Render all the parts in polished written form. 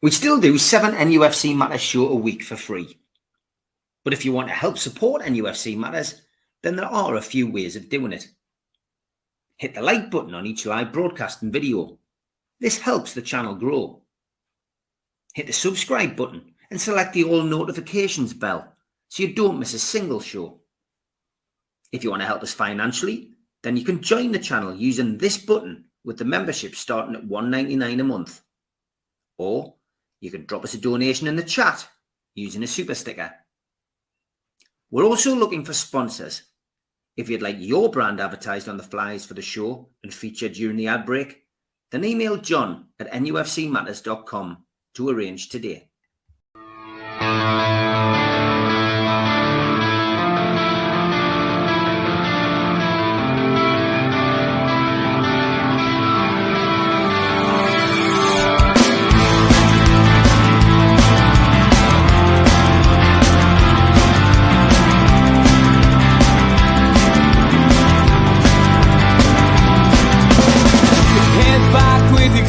We still do 7 NUFC Matters show a week for free. But if you want to help support NUFC Matters, then there are a few ways of doing it. Hit the like button on each live broadcast and video. This helps the channel grow. Hit the subscribe button and select the all notifications bell so you don't miss a single show. If you want to help us financially, then you can join the channel using this button with the membership starting at $1.99 a month. Or you can drop us a donation in the chat using a super sticker. We're also looking for sponsors. If you'd like your brand advertised on the flyers for the show and featured during the ad break, then email John at nufcmatters.com to arrange today.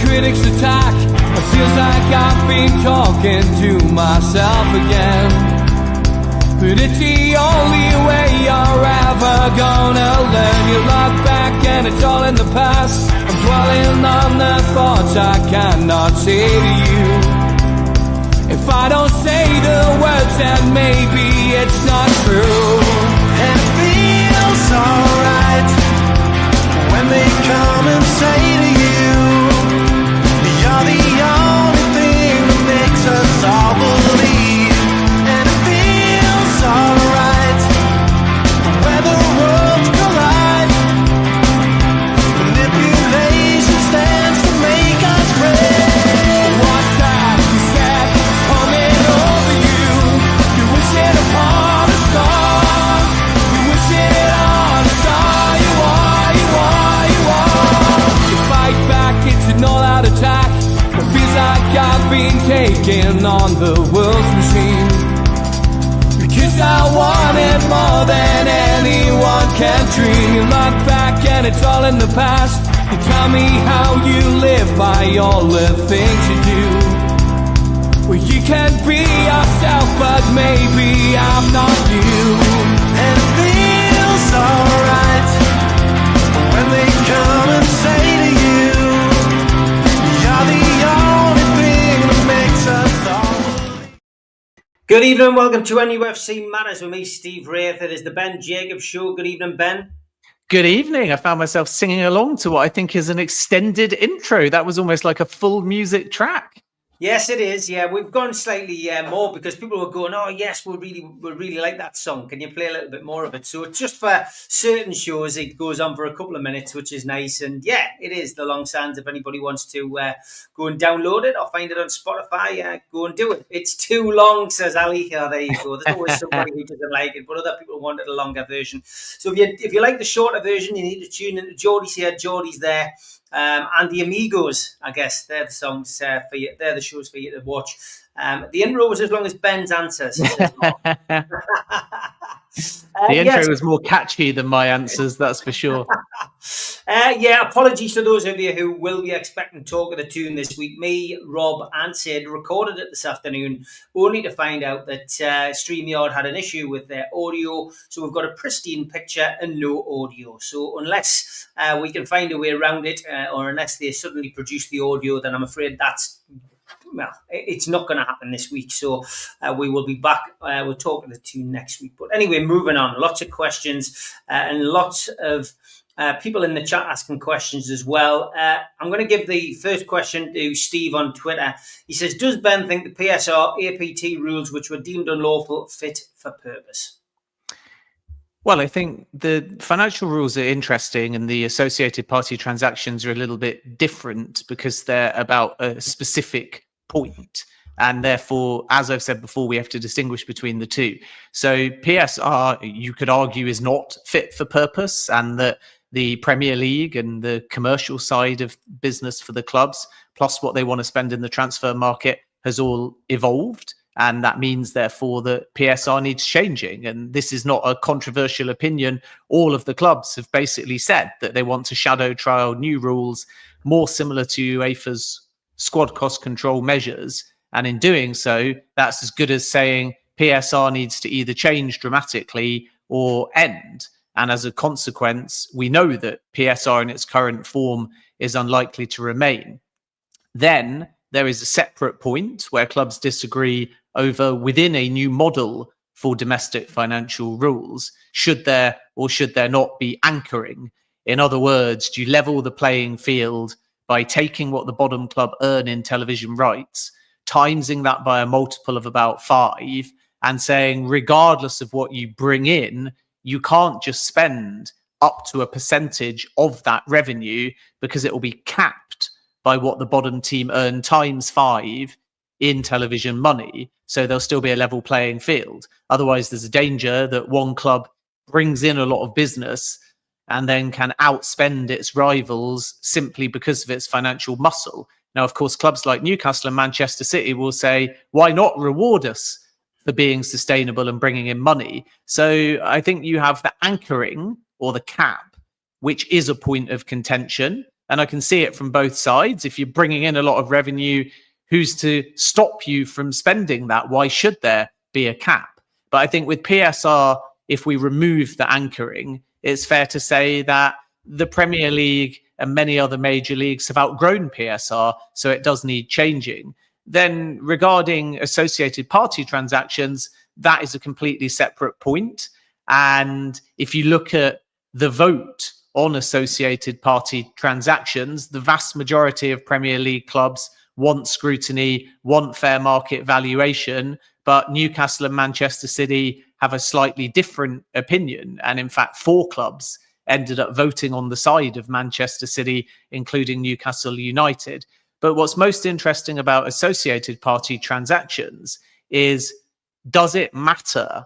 Critics attack. It feels like I've been talking to myself again. But it's the only way you're ever gonna learn. You look back and it's all in the past. I'm dwelling on the thoughts I cannot say to you. If I don't say the words, then maybe it's not true. And it feels alright when they come and say to you, you're the only thing that makes us all believe. And it feels alright where the roads collide. Manipulation stands to make us break. What's that you said coming over you? You wish it upon a star. You wish it on a star. You are, you are, you are. You fight back, it's an all-out attack. It feels like I've been taken on the world's machine. Because I want it more than anyone can dream. You look back and it's all in the past. You tell me how you live by all the things you do. Well, you can be yourself, but maybe I'm not you. And it feels alright when they come and say to you, you're the only thing that makes us all. Good evening and welcome to NUFC Matters with me, Steve Wraith. It is the Ben Jacobs Show. Good evening, Ben. Good evening. I found myself singing along to what I think is an extended intro. That was almost like a full music track. Yes, it is. Yeah, we've gone slightly more because people were going, "Oh, yes, we really like that song. Can you play a little bit more of it?" So it's just for certain shows, it goes on for a couple of minutes, which is nice. And yeah, it is the long sands. If anybody wants to go and download it or find it on Spotify, go and do it. It's too long, says Ali. Oh, there you go. There's always somebody who doesn't like it, but other people wanted a longer version. So if you like the shorter version, you need to tune into Geordie's here, Geordie's there. And the Amigos, I guess, they're the songs for you. They're the shows for you to watch. The intro was as long as Ben's answers. The intro was more catchy than my answers, that's for sure. Yeah, apologies to those of you who will be expecting Talk of the Tune this week. Me, Rob and Sid recorded it this afternoon, only to find out that StreamYard had an issue with their audio. So we've got a pristine picture and no audio. So unless we can find a way around it, or unless they suddenly produce the audio, then I'm afraid it's not going to happen this week. So we will be back. We'll talk to the tune next week. But anyway, moving on. Lots of questions and lots of people in the chat asking questions as well. I'm going to give the first question to Steve on Twitter. He says, does Ben think the PSR APT rules, which were deemed unlawful, fit for purpose? Well, I think the financial rules are interesting and the associated party transactions are a little bit different because they're about a specific point. And therefore, as I've said before, we have to distinguish between the two. So PSR, you could argue, is not fit for purpose, and that the Premier League and the commercial side of business for the clubs, plus what they want to spend in the transfer market, has all evolved. And that means, therefore, that PSR needs changing. And this is not a controversial opinion. All of the clubs have basically said that they want to shadow trial new rules more similar to UEFA's squad cost control measures And in doing so, that's as good as saying PSR needs to either change dramatically or end. And as a consequence, we know that PSR in its current form is unlikely to remain. Then there is a separate point where clubs disagree over within a new model for domestic financial rules. Should there or should there not be anchoring? In other words, do you level the playing field by taking what the bottom club earn in television rights, timesing that by a multiple of about 5, and saying, regardless of what you bring in, you can't just spend up to a percentage of that revenue because it will be capped by what the bottom team earn times 5 in television money. So there'll still be a level playing field. Otherwise, there's a danger that one club brings in a lot of business and then can outspend its rivals simply because of its financial muscle. Now, of course, clubs like Newcastle and Manchester City will say, why not reward us for being sustainable and bringing in money? So I think you have the anchoring or the cap, which is a point of contention. And I can see it from both sides. If you're bringing in a lot of revenue, who's to stop you from spending that? Why should there be a cap? But I think with PSR, if we remove the anchoring, it's fair to say that the Premier League and many other major leagues have outgrown PSR, so it does need changing. Then regarding associated party transactions, that is a completely separate point. And if you look at the vote on associated party transactions, the vast majority of Premier League clubs want scrutiny, want fair market valuation, but Newcastle and Manchester City have a slightly different opinion. And in fact, 4 clubs ended up voting on the side of Manchester City, including Newcastle United. But what's most interesting about associated party transactions is, does it matter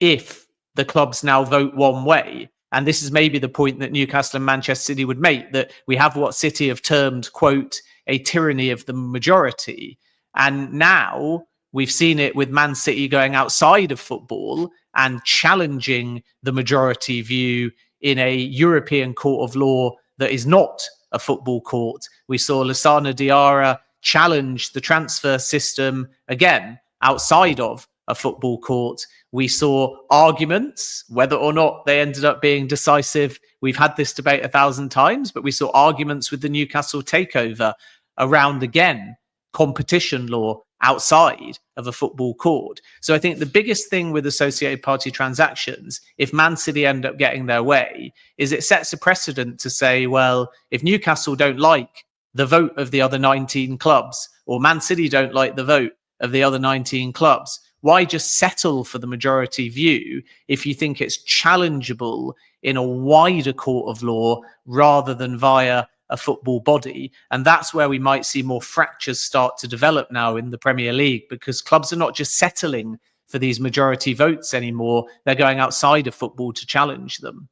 if the clubs now vote one way? And this is maybe the point that Newcastle and Manchester City would make, that we have what City have termed, quote, a tyranny of the majority. And now we've seen it with Man City going outside of football and challenging the majority view in a European court of law that is not a football court. We saw Lassana Diarra challenge the transfer system again outside of a football court. We saw arguments, whether or not they ended up being decisive. We've had this debate 1,000 times, but we saw arguments with the Newcastle takeover around, again, competition law outside of a football court. So I think the biggest thing with associated party transactions, if Man City end up getting their way, is it sets a precedent to say, well, if Newcastle don't like the vote of the other 19 clubs, or Man City don't like the vote of the other 19 clubs, why just settle for the majority view if you think it's challengeable in a wider court of law rather than via a football body? And that's where we might see more fractures start to develop now in the Premier League, because clubs are not just settling for these majority votes anymore. They're going outside of football to challenge them.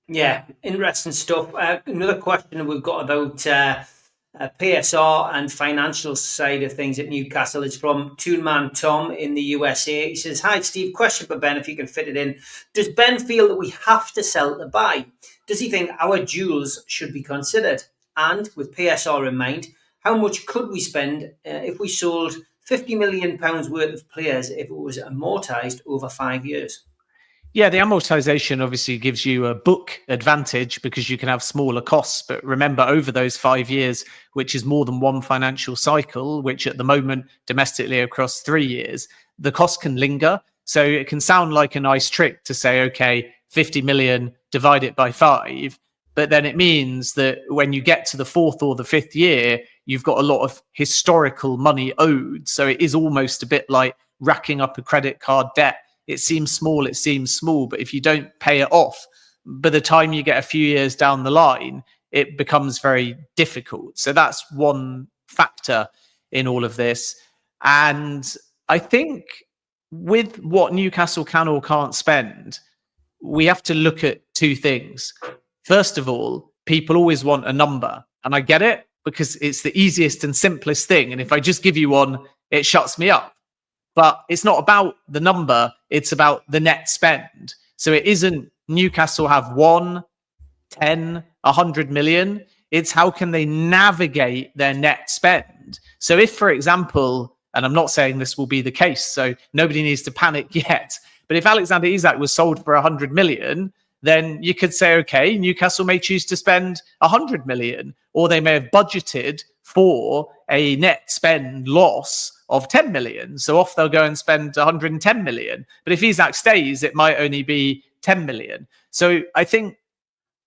Yeah, interesting stuff. Another question we've got about PSR and financial side of things at Newcastle is from Toonman Tom in the USA. He says, hi Steve, question for Ben if you can fit it in. Does Ben feel that we have to sell to buy? Does he think our duels should be considered? And with PSR in mind, how much could we spend if we sold £50 million worth of players if it was amortised over 5 years? Yeah, the amortization obviously gives you a book advantage because you can have smaller costs. But remember, over those 5 years, which is more than one financial cycle, which at the moment domestically across 3 years, the cost can linger. So it can sound like a nice trick to say, okay, 50 million, divide it by 5. But then it means that when you get to the 4th or the 5th year, you've got a lot of historical money owed. So it is almost a bit like racking up a credit card debt. It seems small, but if you don't pay it off, by the time you get a few years down the line, it becomes very difficult. So that's one factor in all of this. And I think with what Newcastle can or can't spend, we have to look at 2 things. First of all, people always want a number. And I get it because it's the easiest and simplest thing. And if I just give you one, it shuts me up. But it's not about the number, it's about the net spend. So it isn't Newcastle have 1, 10, 100 million. It's how can they navigate their net spend. So if, for example, and I'm not saying this will be the case, so nobody needs to panic yet. But if Alexander Isak was sold for 100 million, then you could say, okay, Newcastle may choose to spend 100 million, or they may have budgeted for a net spend loss of 10 million. So off they'll go and spend 110 million. But if Isak stays, it might only be 10 million. So I think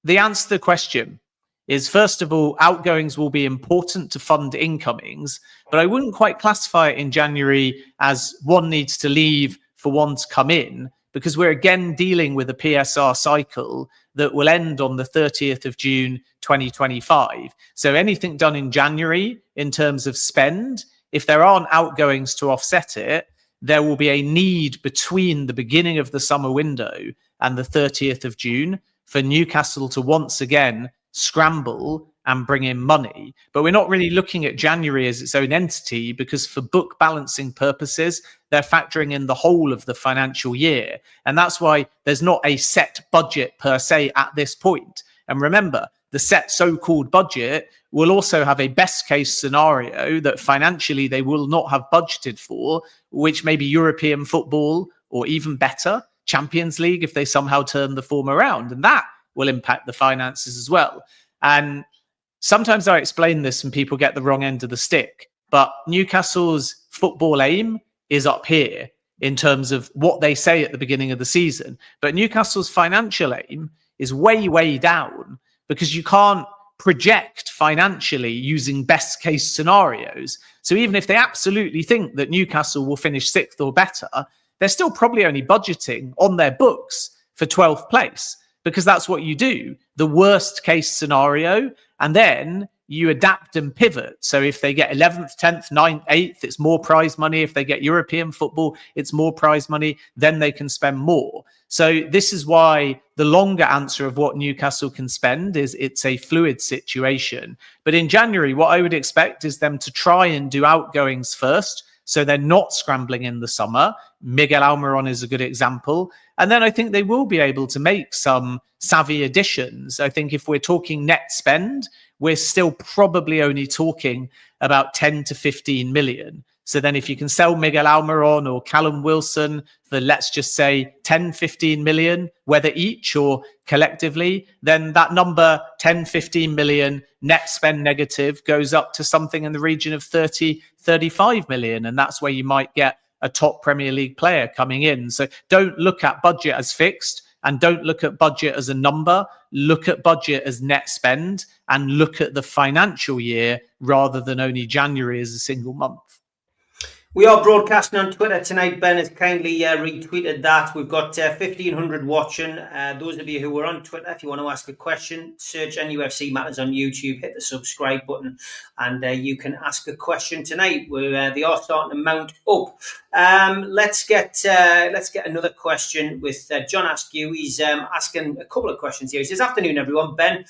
the answer to the question is, first of all, outgoings will be important to fund incomings, but I wouldn't quite classify it in January as one needs to leave for one to come in, because we're again dealing with a PSR cycle that will end on the 30th of June 2025. So anything done in January in terms of spend, if there aren't outgoings to offset it, there will be a need between the beginning of the summer window and the 30th of June for Newcastle to once again scramble and bring in money. But we're not really looking at January as its own entity, because for book balancing purposes, they're factoring in the whole of the financial year. And that's why there's not a set budget per se at this point. And remember, the set so-called budget will also have a best case scenario that financially they will not have budgeted for, which may be European football, or even better, Champions League, if they somehow turn the form around. And that will impact the finances as well. And sometimes I explain this and people get the wrong end of the stick, but Newcastle's football aim is up here in terms of what they say at the beginning of the season. But Newcastle's financial aim is way, way down, because you can't project financially using best case scenarios. So even if they absolutely think that Newcastle will finish 6th or better, they're still probably only budgeting on their books for 12th place, because that's what you do, the worst case scenario, and then you adapt and pivot. So if they get 11th, 10th, 9th, 8th, it's more prize money. If they get European football, it's more prize money. Then they can spend more. So this is why the longer answer of what Newcastle can spend is it's a fluid situation. But in January, what I would expect is them to try and do outgoings first, so they're not scrambling in the summer. Miguel Almiron is a good example. And then I think they will be able to make some savvy additions. I think if we're talking net spend, we're still probably only talking about 10 to 15 million. So then if you can sell Miguel Almiron or Callum Wilson for, let's just say, 10, 15 million, whether each or collectively, then that number, 10, 15 million net spend negative, goes up to something in the region of 30, 35 million. And that's where you might get a top Premier League player coming in. So don't look at budget as fixed, and don't look at budget as a number. Look at budget as net spend, and look at the financial year rather than only January as a single month. We are broadcasting on Twitter tonight. Ben has kindly retweeted that. We've got 1,500 watching. Those of you who are on Twitter, if you want to ask a question, search NUFC Matters on YouTube, hit the subscribe button, and you can ask a question tonight. They are starting to mount up. Let's get another question with John Askew. He's asking a couple of questions here. He says, "Afternoon, everyone. Ben,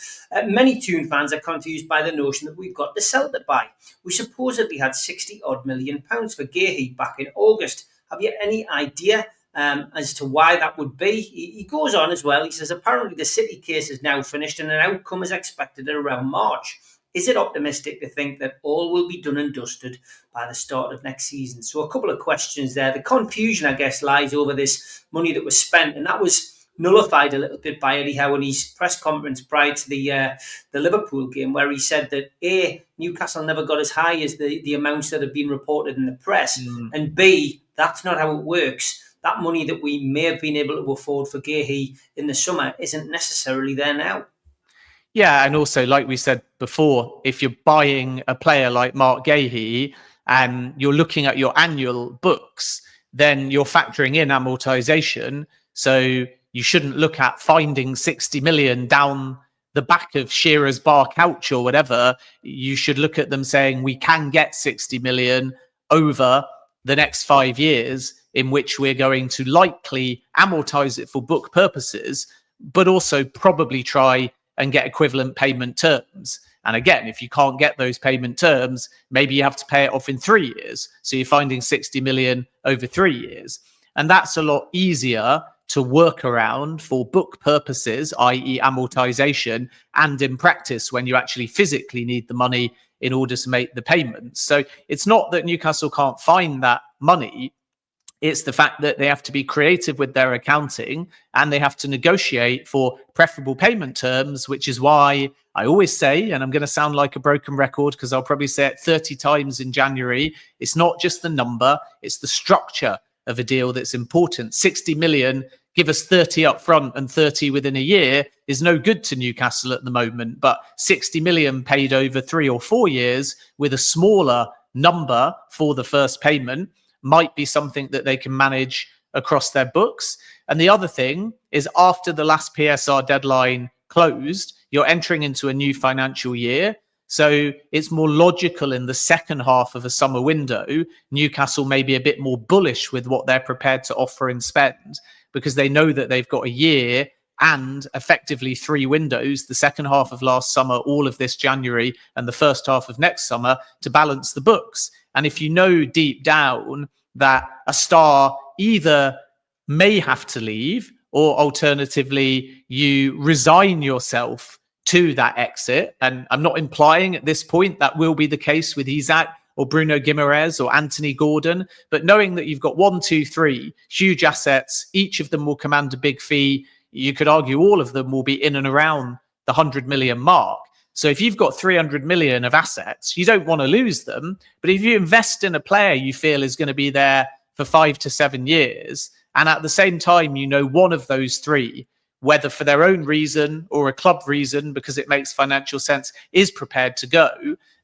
many Tyne fans are confused by the notion that we've got to sell to buy. We supposedly had 60-odd million pounds for Gahey back in August. Have you any idea as to why that would be?" He goes on as well. He says, "Apparently the City case is now finished and an outcome is expected around March. Is it optimistic to think that all will be done and dusted by the start of next season?" So a couple of questions there. The confusion, I guess, lies over this money that was spent, and that was nullified a little bit by Eddie Howe in his press conference prior to the Liverpool game, where he said that A, Newcastle never got as high as the amounts that have been reported in the press, and B, that's not how it works. That money that we may have been able to afford for Gahey in the summer isn't necessarily there now. Yeah, and also, like we said before, if you're buying a player like Mark Gahey and you're looking at your annual books, then you're factoring in amortization. So you shouldn't look at finding 60 million down the back of Shearer's bar couch or whatever. You should look at them saying, we can get 60 million over the next 5 years, in which we're going to likely amortize it for book purposes, but also probably try and get equivalent payment terms. And again, if you can't get those payment terms, maybe you have to pay it off in 3 years. So you're finding 60 million over 3 years. And that's a lot easier to work around for book purposes, i.e. amortization, and in practice when you actually physically need the money in order to make the payments. So it's not that Newcastle can't find that money. It's the fact that they have to be creative with their accounting and they have to negotiate for preferable payment terms, which is why I always say, and I'm going to sound like a broken record because I'll probably say it 30 times in January, it's not just the number, it's the structure of a deal that's important. 60 million, give us 30 up front and 30 within a year is no good to Newcastle at the moment. But 60 million paid over 3 or 4 years with a smaller number for the first payment might be something that they can manage across their books. And the other thing is, after the last PSR deadline closed, you're entering into a new financial year. So it's more logical in the second half of a summer window, Newcastle may be a bit more bullish with what they're prepared to offer and spend, because they know that they've got a year and effectively 3 windows, the second half of last summer, all of this January, and the first half of next summer, to balance the books. And if you know deep down that a star either may have to leave, or alternatively, you resign yourself to that exit, and I'm not implying at this point that will be the case with Isak or Bruno Guimaraes or Anthony Gordon, but knowing that you've got 1, 2, 3 huge assets, each of them will command a big fee. You could argue all of them will be in and around the 100 million mark. So if you've got 300 million of assets, you don't want to lose them. But if you invest in a player you feel is going to be there for 5 to 7 years, and at the same time, you know, one of those 3, whether for their own reason or a club reason, because it makes financial sense, is prepared to go,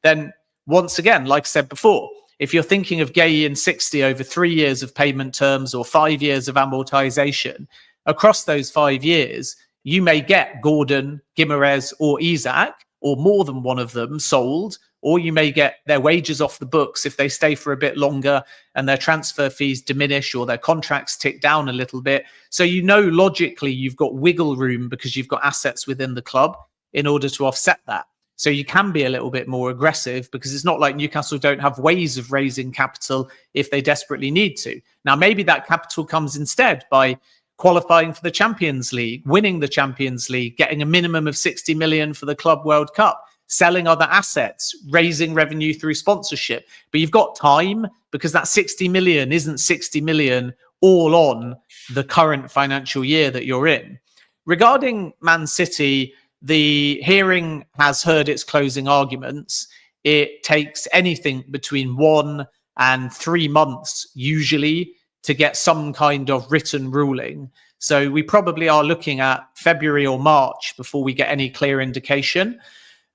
then once again, like I said before, if you're thinking of Gueye and 60 over 3 years of payment terms or 5 years of amortization, across those 5 years, you may get Gordon, Guimaraes or Isak, or more than one of them sold, or you may get their wages off the books if they stay for a bit longer and their transfer fees diminish or their contracts tick down a little bit. So you know logically you've got wiggle room because you've got assets within the club in order to offset that. So you can be a little bit more aggressive, because it's not like Newcastle don't have ways of raising capital if they desperately need to. Now, maybe that capital comes instead by qualifying for the Champions League, winning the Champions League, getting a minimum of 60 million for the Club World Cup, selling other assets, raising revenue through sponsorship. But you've got time, because that 60 million isn't 60 million all on the current financial year that you're in. Regarding Man City, the hearing has heard its closing arguments. It takes anything between 1 and 3 months usually to get some kind of written ruling. So we probably are looking at February or March before we get any clear indication.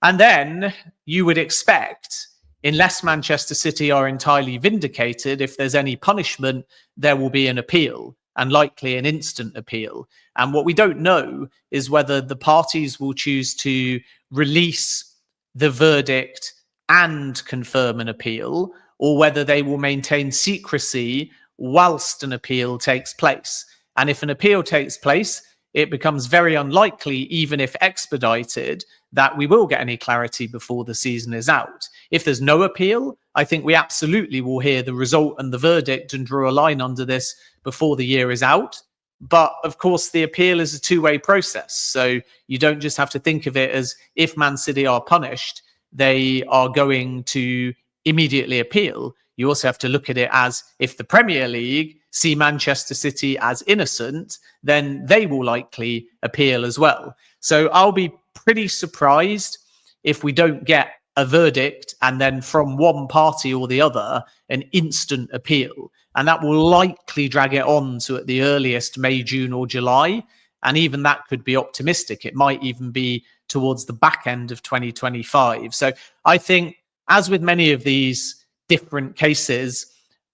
And then you would expect, unless Manchester City are entirely vindicated, if there's any punishment, there will be an appeal, and likely an instant appeal. And what we don't know is whether the parties will choose to release the verdict and confirm an appeal, or whether they will maintain secrecy whilst an appeal takes place. And if an appeal takes place, it becomes very unlikely, even if expedited, that we will get any clarity before the season is out. If there's no appeal, I think we absolutely will hear the result and the verdict and draw a line under this before the year is out. But of course, the appeal is a two-way process. So you don't just have to think of it as, if Man City are punished, they are going to immediately appeal. You also have to look at it as, if the Premier League see Manchester City as innocent, then they will likely appeal as well. So I'll be pretty surprised if we don't get a verdict and then from one party or the other an instant appeal. And that will likely drag it on to, at the earliest, May, June or July. And even that could be optimistic. It might even be towards the back end of 2025. So I think, as with many of these different cases,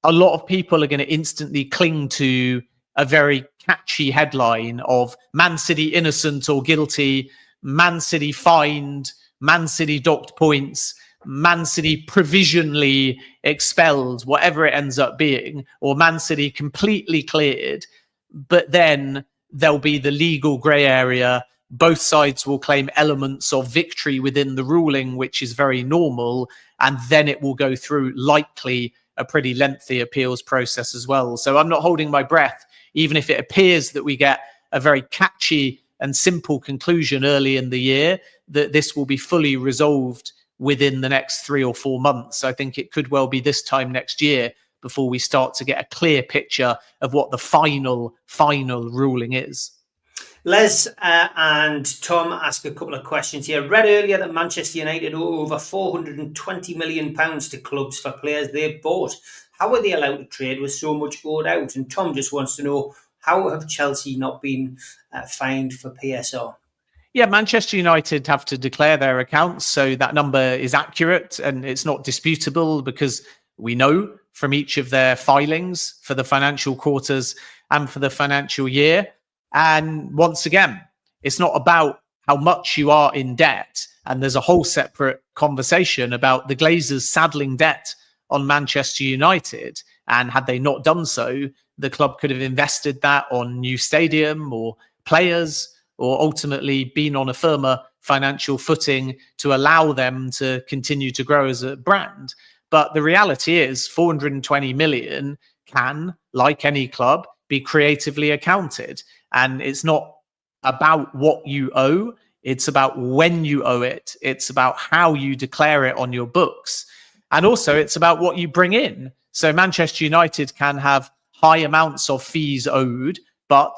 a lot of people are going to instantly cling to a very catchy headline of Man City innocent or guilty, Man City fined, Man City docked points, Man City provisionally expelled, whatever it ends up being, or Man City completely cleared. But then there'll be the legal grey area. Both sides will claim elements of victory within the ruling, which is very normal. And then it will go through likely a pretty lengthy appeals process as well. So I'm not holding my breath, even if it appears that we get a very catchy and simple conclusion early in the year, that this will be fully resolved within the next 3 or 4 months. I think it could well be this time next year before we start to get a clear picture of what the final ruling is. Les and Tom ask a couple of questions here. Read earlier that Manchester United owe over £420 million to clubs for players they've bought. How are they allowed to trade with so much owed out? And Tom just wants to know, how have Chelsea not been fined for PSR? Yeah, Manchester United have to declare their accounts, so that number is accurate and it's not disputable, because we know from each of their filings for the financial quarters and for the financial year. And once again, it's not about how much you are in debt. And there's a whole separate conversation about the Glazers saddling debt on Manchester United. And had they not done so, the club could have invested that on new stadium or players, or ultimately been on a firmer financial footing to allow them to continue to grow as a brand. But the reality is 420 million can, like any club, be creatively accounted. And it's not about what you owe. It's about when you owe it. It's about how you declare it on your books. And also it's about what you bring in. So Manchester United can have high amounts of fees owed, but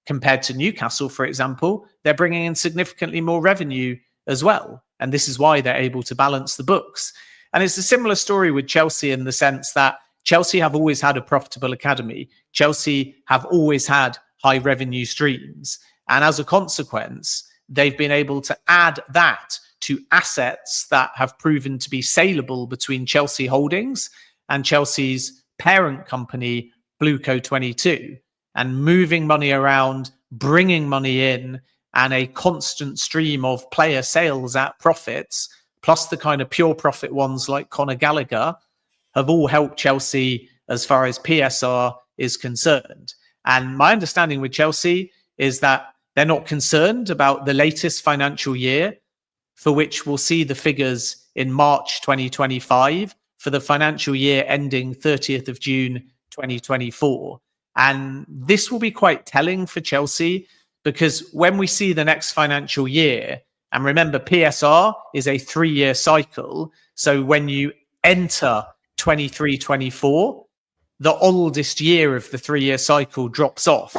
compared to Newcastle, for example, they're bringing in significantly more revenue as well. And this is why they're able to balance the books. And it's a similar story with Chelsea in the sense that Chelsea have always had a profitable academy. Chelsea have always had high revenue streams. And as a consequence, they've been able to add that to assets that have proven to be saleable between Chelsea Holdings and Chelsea's parent company, Blueco 22. And moving money around, bringing money in, and a constant stream of player sales at profits, plus the kind of pure profit ones like Conor Gallagher, have all helped Chelsea as far as PSR is concerned. And my understanding with Chelsea is that they're not concerned about the latest financial year, for which we'll see the figures in March 2025 for the financial year ending 30th of June 2024. And this will be quite telling for Chelsea, because when we see the next financial year, and remember, PSR is a 3-year cycle. So when you enter 23-24, the oldest year of the 3-year cycle drops off.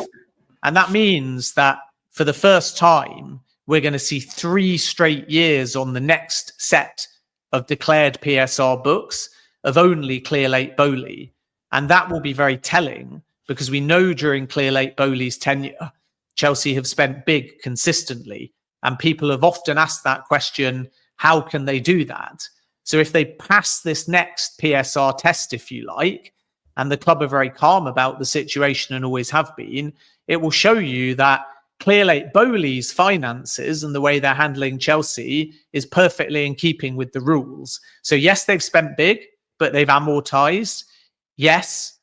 And that means that for the first time, we're going to see 3 straight years on the next set of declared PSR books of only Clearlake Bowley. And that will be very telling, because we know during Clearlake Bowley's tenure, Chelsea have spent big consistently. And people have often asked that question, how can they do that? So if they pass this next PSR test, if you like, and the club are very calm about the situation and always have been, it will show you that Clearlake Bowley's finances and the way they're handling Chelsea is perfectly in keeping with the rules. So yes, they've spent big, but they've amortized. Yes,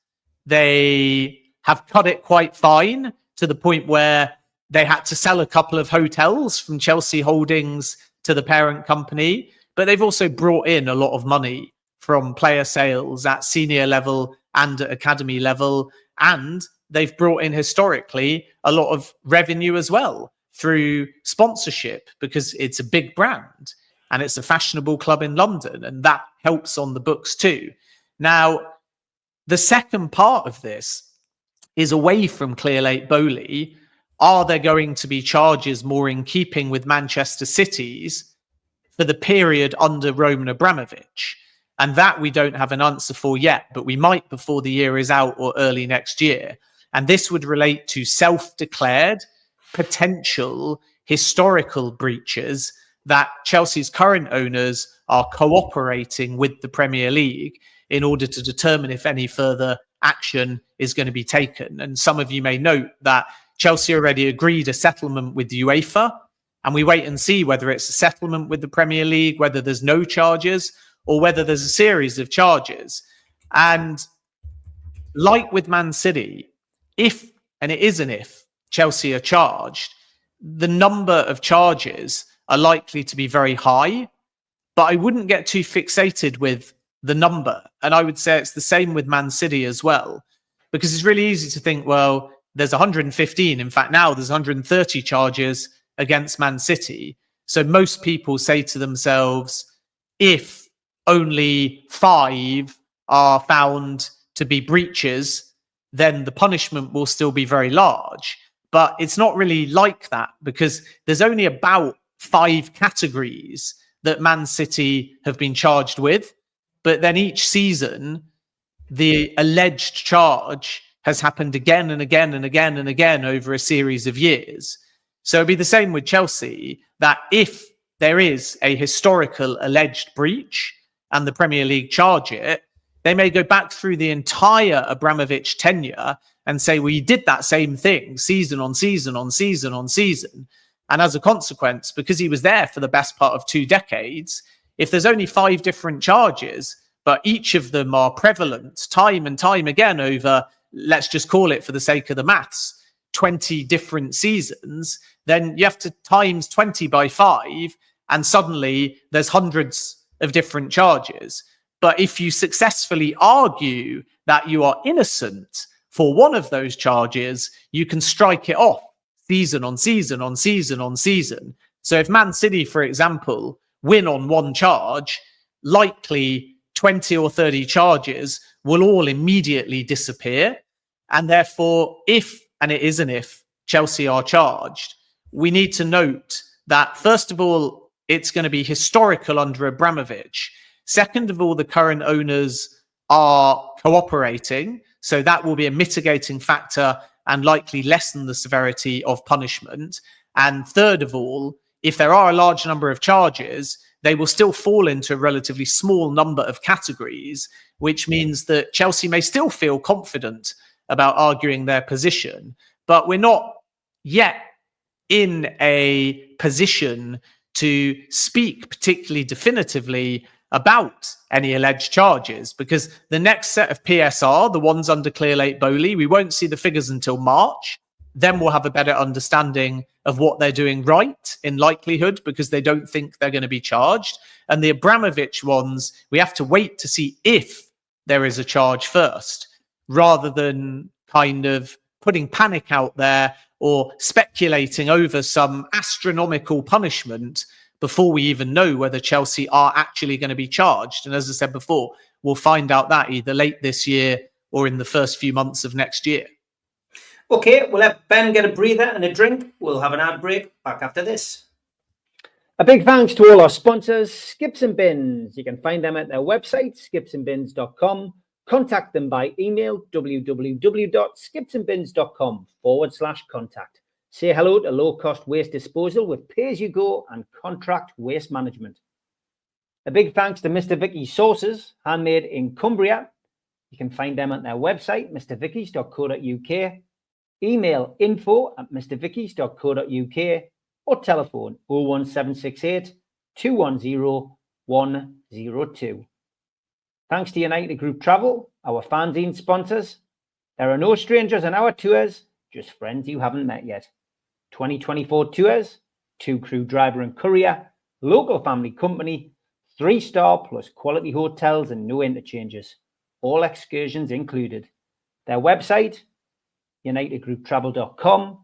they have cut it quite fine to the point where they had to sell a couple of hotels from Chelsea Holdings to the parent company, but they've also brought in a lot of money from player sales at senior level and at academy level. And they've brought in historically a lot of revenue as well through sponsorship, because it's a big brand and it's a fashionable club in London, and that helps on the books too. Now, the second part of this is away from Clearlake Bowley. Are there going to be charges more in keeping with Manchester City's for the period under Roman Abramovich? And that we don't have an answer for yet, but we might before the year is out or early next year. And this would relate to self-declared potential historical breaches that Chelsea's current owners are cooperating with the Premier League in order to determine if any further action is going to be taken. And some of you may note that Chelsea already agreed a settlement with UEFA, and we wait and see whether it's a settlement with the Premier League, whether there's no charges, or whether there's a series of charges. And like with Man City, if, and it is an if, Chelsea are charged, the number of charges are likely to be very high, but I wouldn't get too fixated with the number. And I would say it's the same with Man City as well, because it's really easy to think, well, there's 115. In fact, now there's 130 charges against Man City. So most people say to themselves, if only 5 are found to be breaches, then the punishment will still be very large. But it's not really like that, because there's only about 5 categories that Man City have been charged with. But then each season, the alleged charge has happened again and again and again and again over a series of years. So it'd be the same with Chelsea, that if there is a historical alleged breach and the Premier League charge it, they may go back through the entire Abramovich tenure and say, well, you did that same thing season on season on season on season. And as a consequence, because he was there for the best part of 2 decades, if there's only 5 different charges, but each of them are prevalent time and time again over, let's just call it for the sake of the maths, 20 different seasons, then you have to times 20 by 5, and suddenly there's hundreds of different charges. But if you successfully argue that you are innocent for one of those charges, you can strike it off season on season on season on season. So if Man City, for example, win on one charge, likely 20 or 30 charges will all immediately disappear. And therefore, if, and it is an if, Chelsea are charged, we need to note that, first of all, it's going to be historical under Abramovich. Second of all, the current owners are cooperating. So that will be a mitigating factor and likely lessen the severity of punishment. And third of all, if there are a large number of charges, they will still fall into a relatively small number of categories, which means that Chelsea may still feel confident about arguing their position. But we're not yet in a position to speak particularly definitively about any alleged charges, because the next set of PSR, the ones under Clearlake Bowley, we won't see the figures until March. Then we'll have a better understanding of what they're doing right in likelihood, because they don't think they're going to be charged. And the Abramovich ones, we have to wait to see if there is a charge first, rather than kind of putting panic out there or speculating over some astronomical punishment before we even know whether Chelsea are actually going to be charged. And as I said before, we'll find out that either late this year or in the first few months of next year. Okay, we'll let Ben get a breather and a drink. We'll have an ad break back after this. A big thanks to all our sponsors, Skips and Bins. You can find them at their website, skipsandbins.com. Contact them by email, www.skipsandbins.com/contact. Say hello to low-cost waste disposal with pay-as-you-go and contract waste management. A big thanks to Mr. Vicky's Sauces, handmade in Cumbria. You can find them at their website, mrvickys.co.uk. Email info@mrvickys.co.uk or telephone 01768 210 102. Thanks to United Group Travel, our fanzine sponsors. There are no strangers on our tours, just friends you haven't met yet. 2024 tours, 2 crew driver and courier, local family company, 3-star plus quality hotels and no interchanges. All excursions included. Their website, unitedgrouptravel.com.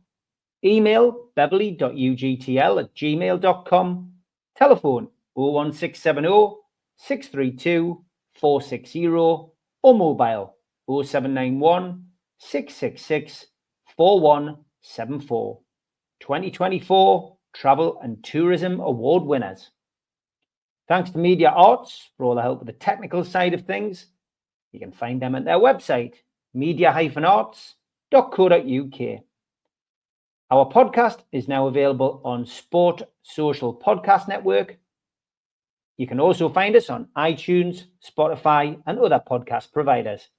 Email beverly.ugtl@gmail.com. Telephone 01670 632 460 or mobile 0791 666 4174. 2024 Travel and Tourism Award winners. Thanks to Media Arts for all the help with the technical side of things. You can find them at their website, media-arts.co.uk. Our podcast is now available on Sport Social Podcast Network. You can also find us on iTunes, Spotify, and other podcast providers.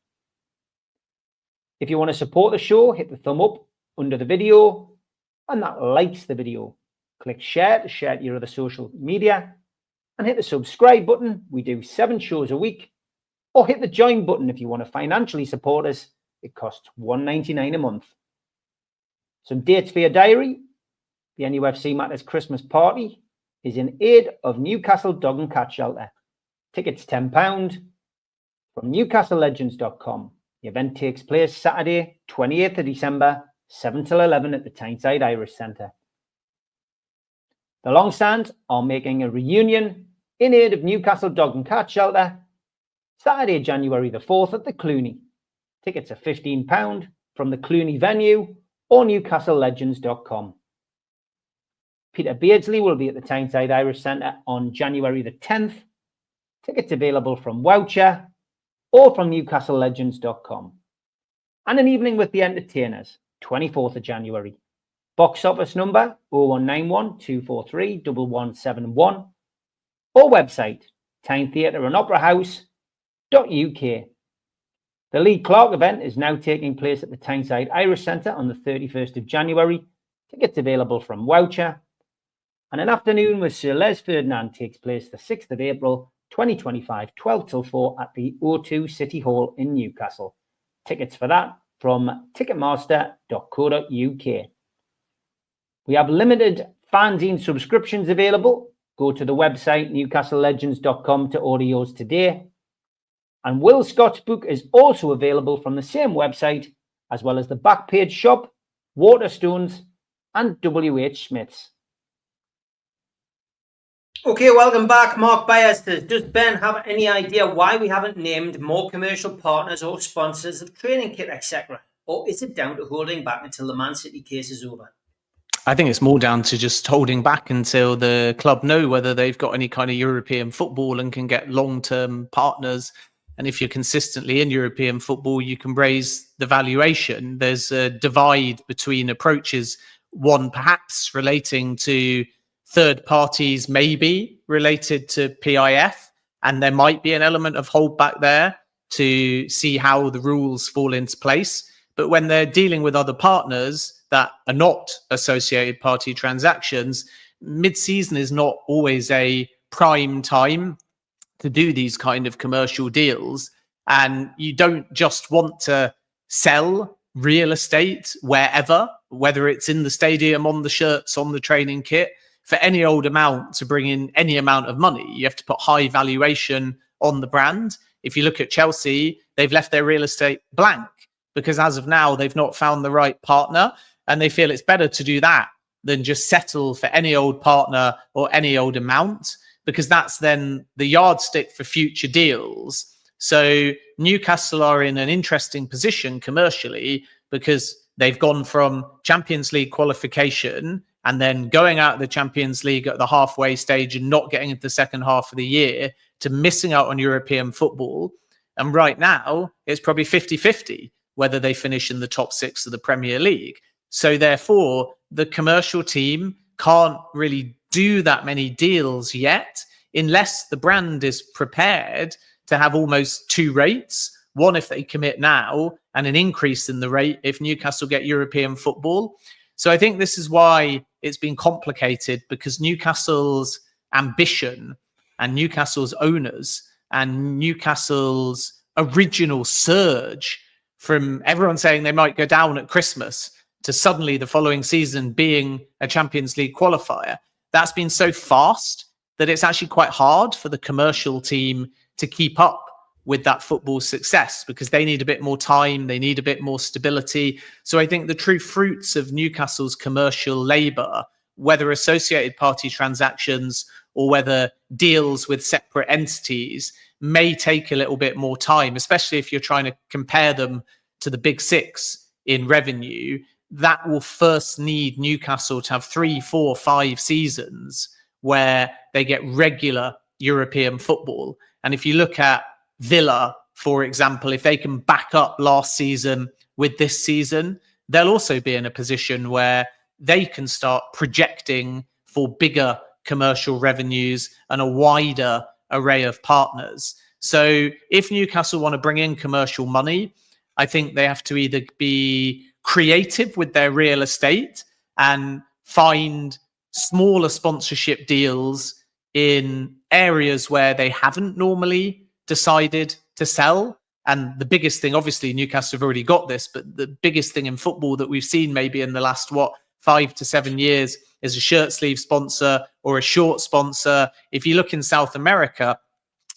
If you want to support the show, hit the thumb up under the video, and that likes the video. Click share to share to your other social media, and hit the subscribe button. We do 7 shows a week. Or hit the join button if you want to financially support us. It costs $1.99 a month. Some dates for your diary. The NUFC Matters Christmas party is in aid of Newcastle Dog and Cat Shelter. Tickets £10 from newcastlelegends.com. The event takes place Saturday, 28th of December, 7 till 11 at the Tyneside Irish Centre. The Longstands are making a reunion in aid of Newcastle Dog and Cat Shelter, Saturday, January the 4th at the Clooney. Tickets are £15 from the Clooney venue or newcastlelegends.com. Peter Beardsley will be at the Tyneside Irish Centre on January the 10th. Tickets available from Woucher or from newcastlelegends.com. And an evening with the Entertainers, 24th of January. Box office number 0191 243 1171 or website Tyne Theatre and Opera House.uk. The Lee Clark event is now taking place at the Tyneside Irish Centre on the 31st of January. Tickets available from Woucher. And an afternoon with Sir Les Ferdinand takes place the 6th of April 2025, 12 till 4 at the O2 City Hall in Newcastle. Tickets for that from ticketmaster.co.uk. We have limited fanzine subscriptions available. Go to the website newcastlelegends.com to order yours today. And Will Scott's book is also available from the same website, as well as the Backpage Shop, Waterstones, and WH Smith's. Okay, welcome back. Mark Byers says, does Ben have any idea why we haven't named more commercial partners or sponsors of training kit, etc.? Or is it down to holding back until the Man City case is over? I think it's more down to just holding back until the club know whether they've got any kind of European football and can get long-term partners. And if you're consistently in European football, you can raise the valuation. There's a divide between approaches, one perhaps relating to third parties, maybe related to PIF. And there might be an element of holdback there to see how the rules fall into place. But when they're dealing with other partners that are not associated party transactions, mid-season is not always a prime time to do these kind of commercial deals. And you don't just want to sell real estate wherever, whether it's in the stadium, on the shirts, on the training kit, for any old amount to bring in any amount of money. You have to put high valuation on the brand. If you look at Chelsea, they've left their real estate blank because as of now, they've not found the right partner, and they feel it's better to do that than just settle for any old partner or any old amount, because that's then the yardstick for future deals. So Newcastle are in an interesting position commercially because they've gone from Champions League qualification and then going out of the Champions League at the halfway stage and not getting into the second half of the year to missing out on European football. And right now, it's probably 50-50 whether they finish in the top 6 of the Premier League. So therefore, the commercial team can't really do that many deals yet unless the brand is prepared to have almost 2 rates. One if they commit now and an increase in the rate if Newcastle get European football. So I think this is why it's been complicated, because Newcastle's ambition and Newcastle's owners and Newcastle's original surge from everyone saying they might go down at Christmas to suddenly the following season being a Champions League qualifier, that's been so fast that it's actually quite hard for the commercial team to keep up with that football success, because they need a bit more time, they need a bit more stability. So I think the true fruits of Newcastle's commercial labour, whether associated party transactions or whether deals with separate entities, may take a little bit more time, especially if you're trying to compare them to the big 6 in revenue. That will first need Newcastle to have 3, 4, 5 seasons where they get regular European football. And if you look at Villa, for example, if they can back up last season with this season, they'll also be in a position where they can start projecting for bigger commercial revenues and a wider array of partners. So if Newcastle want to bring in commercial money, I think they have to either be creative with their real estate and find smaller sponsorship deals in areas where they haven't normally decided to sell. And the biggest thing, obviously Newcastle have already got this, but the biggest thing in football that we've seen maybe in the last 5 to 7 years is a shirt sleeve sponsor or a short sponsor. If you look in South America,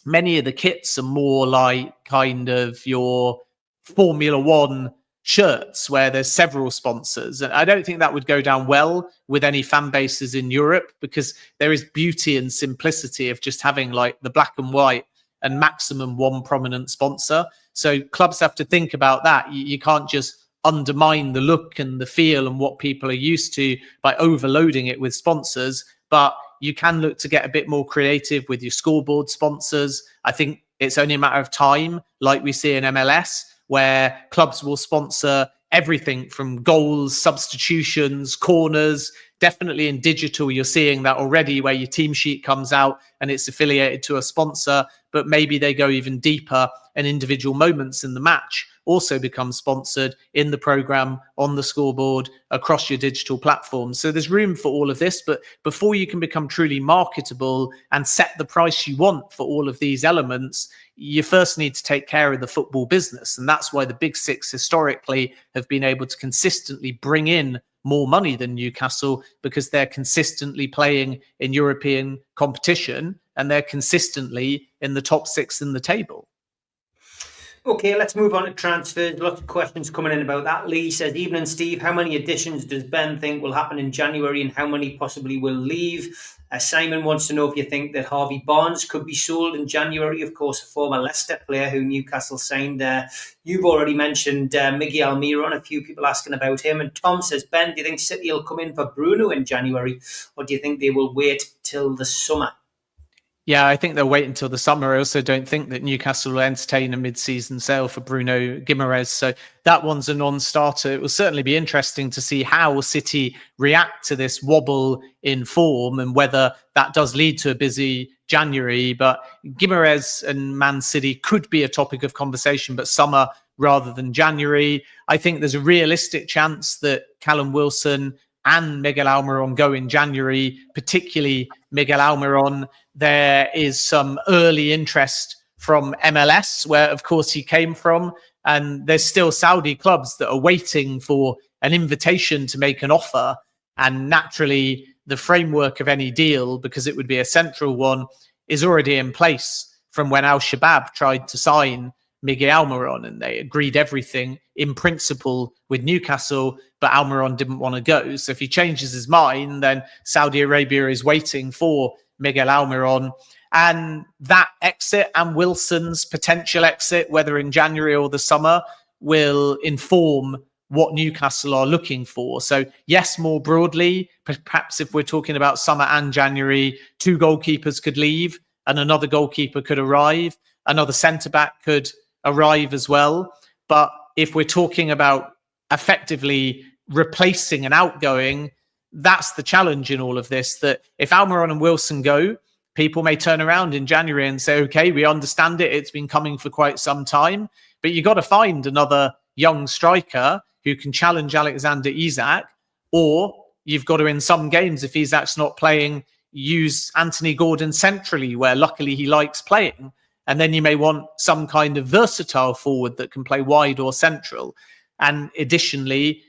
many of the kits are more like kind of your Formula One shirts where there's several sponsors. And I don't think that would go down well with any fan bases in Europe, because there is beauty and simplicity of just having like the black and white and maximum one prominent sponsor. So clubs have to think about that. You can't just undermine the look and the feel and what people are used to by overloading it with sponsors, but you can look to get a bit more creative with your scoreboard sponsors. I think it's only a matter of time, like we see in MLS, where clubs will sponsor everything from goals, substitutions, corners. Definitely in digital, you're seeing that already, where your team sheet comes out and it's affiliated to a sponsor, but maybe they go even deeper and individual moments in the match also become sponsored in the program, on the scoreboard, across your digital platforms. So there's room for all of this, but before you can become truly marketable and set the price you want for all of these elements, you first need to take care of the football business. And that's why the Big Six historically have been able to consistently bring in more money than Newcastle, because they're consistently playing in European competition and they're consistently in the top 6 in the table. Okay, let's move on to transfers. Lots of questions coming in about that. Lee says, evening, Steve. How many additions does Ben think will happen in January and how many possibly will leave? Simon wants to know if you think that Harvey Barnes could be sold in January. Of course, a former Leicester player who Newcastle signed. You've already mentioned Miguel Almiron. A few people asking about him. And Tom says, Ben, do you think City will come in for Bruno in January, or do you think they will wait till the summer? Yeah, I think they'll wait until the summer. I also don't think that Newcastle will entertain a mid-season sale for Bruno Guimaraes. So that one's a non-starter. It will certainly be interesting to see how City react to this wobble in form and whether that does lead to a busy January. But Guimaraes and Man City could be a topic of conversation, but summer rather than January. I think there's a realistic chance that Callum Wilson and Miguel Almiron go in January, particularly Miguel Almiron. There is some early interest from MLS, where, of course, he came from. And there's still Saudi clubs that are waiting for an invitation to make an offer. And naturally, the framework of any deal, because it would be a central one, is already in place from when Al Shabab tried to sign Miguel Almiron, and they agreed everything in principle with Newcastle, but Almiron didn't want to go. So if he changes his mind, then Saudi Arabia is waiting for Miguel Almiron. And that exit and Wilson's potential exit, whether in January or the summer, will inform what Newcastle are looking for. So yes, more broadly, perhaps if we're talking about summer and January, 2 goalkeepers could leave and another goalkeeper could arrive. Another centre-back could arrive as well. But if we're talking about effectively replacing an outgoing, that's the challenge in all of this, that if Almiron and Wilson go, people may turn around in January and say, okay, we understand it. It's been coming for quite some time, but you got to find another young striker who can challenge Alexander Isak, or you've got to, in some games, if Isak's not playing, use Anthony Gordon centrally, where luckily he likes playing. And then you may want some kind of versatile forward that can play wide or central. And additionally,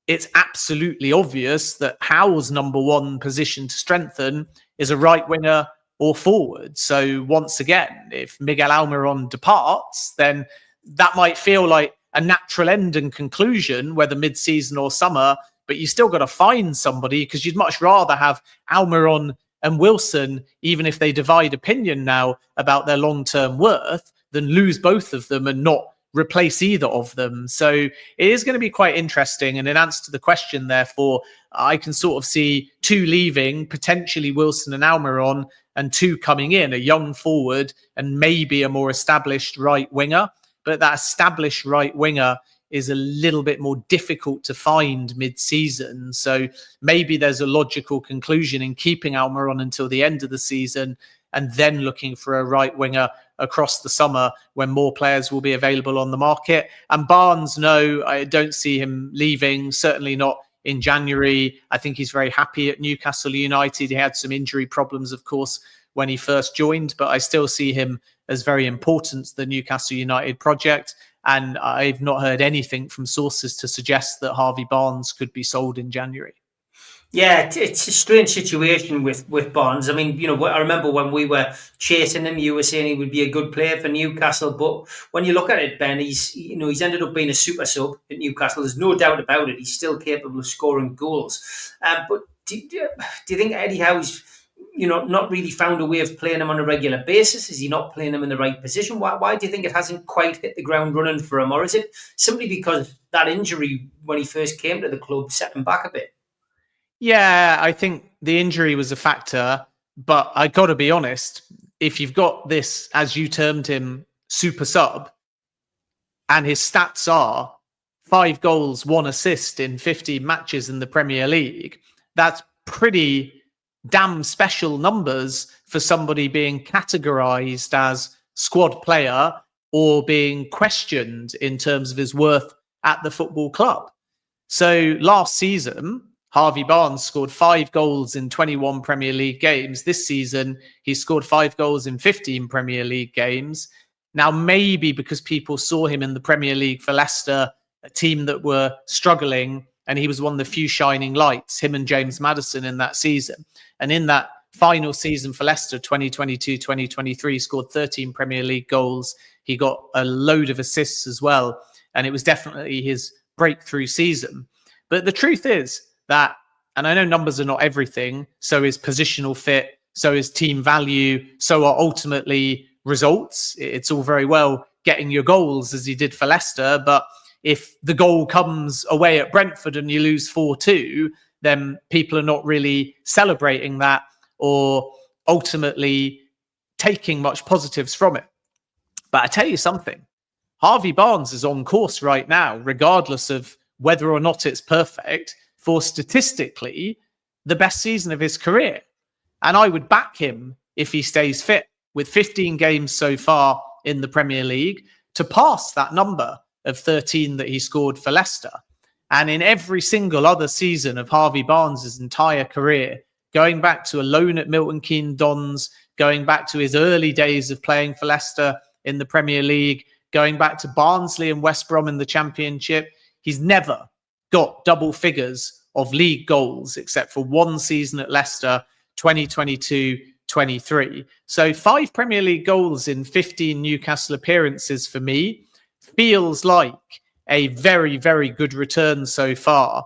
it's absolutely obvious that Howe's number one position to strengthen is a right winger or forward. So once again, if Miguel Almiron departs, then that might feel like a natural end and conclusion, whether mid-season or summer, but you still got to find somebody, because you'd much rather have Almiron and Wilson, even if they divide opinion now about their long-term worth, than lose both of them and not replace either of them. So it is going to be quite interesting. And in answer to the question, therefore, I can sort of see 2 leaving, potentially Wilson and Almiron, and 2 coming in, a young forward and maybe a more established right winger. But that established right winger is a little bit more difficult to find mid-season. So maybe there's a logical conclusion in keeping Almiron until the end of the season and then looking for a right winger across the summer when more players will be available on the market. And Barnes, no, I don't see him leaving, certainly not in January. I think he's very happy at Newcastle United. He had some injury problems, of course, when he first joined, but I still see him as very important to the Newcastle United project. And I've not heard anything from sources to suggest that Harvey Barnes could be sold in January. Yeah, it's a strange situation with Barnes. I mean, I remember when we were chasing him, you were saying he would be a good player for Newcastle. But when you look at it, Ben, he's ended up being a super sub at Newcastle. There's no doubt about it. He's still capable of scoring goals. But do you think Eddie Howe's not really found a way of playing him on a regular basis? Is he not playing him in the right position? Why do you think it hasn't quite hit the ground running for him? Or is it simply because that injury when he first came to the club set him back a bit? Yeah, I think the injury was a factor, but I got to be honest, if you've got this, as you termed him, super sub, and his stats are 5 goals, 1 assist in 15 matches in the Premier League, that's pretty damn special numbers for somebody being categorized as squad player or being questioned in terms of his worth at the football club. So last season, Harvey Barnes scored 5 goals in 21 Premier League games. This season, he scored 5 goals in 15 Premier League games. Now, maybe because people saw him in the Premier League for Leicester, a team that were struggling, and he was one of the few shining lights, him and James Maddison in that season. And in that final season for Leicester, 2022-2023, scored 13 Premier League goals. He got a load of assists as well. And it was definitely his breakthrough season. But the truth is, that, and I know numbers are not everything, so is positional fit, so is team value, so are ultimately results. It's all very well getting your goals as he did for Leicester, but if the goal comes away at Brentford and you lose 4-2, then people are not really celebrating that or ultimately taking much positives from it. But I tell you something, Harvey Barnes is on course right now, regardless of whether or not it's perfect, for statistically the best season of his career. And I would back him, if he stays fit, with 15 games so far in the Premier League, to pass that number of 13 that he scored for Leicester. And in every single other season of Harvey Barnes' entire career, going back to a loan at Milton Keynes Dons, going back to his early days of playing for Leicester in the Premier League, going back to Barnsley and West Brom in the Championship, he's never got double figures of league goals except for one season at Leicester, 2022-23. So 5 Premier League goals in 15 Newcastle appearances for me feels like a very, very good return so far.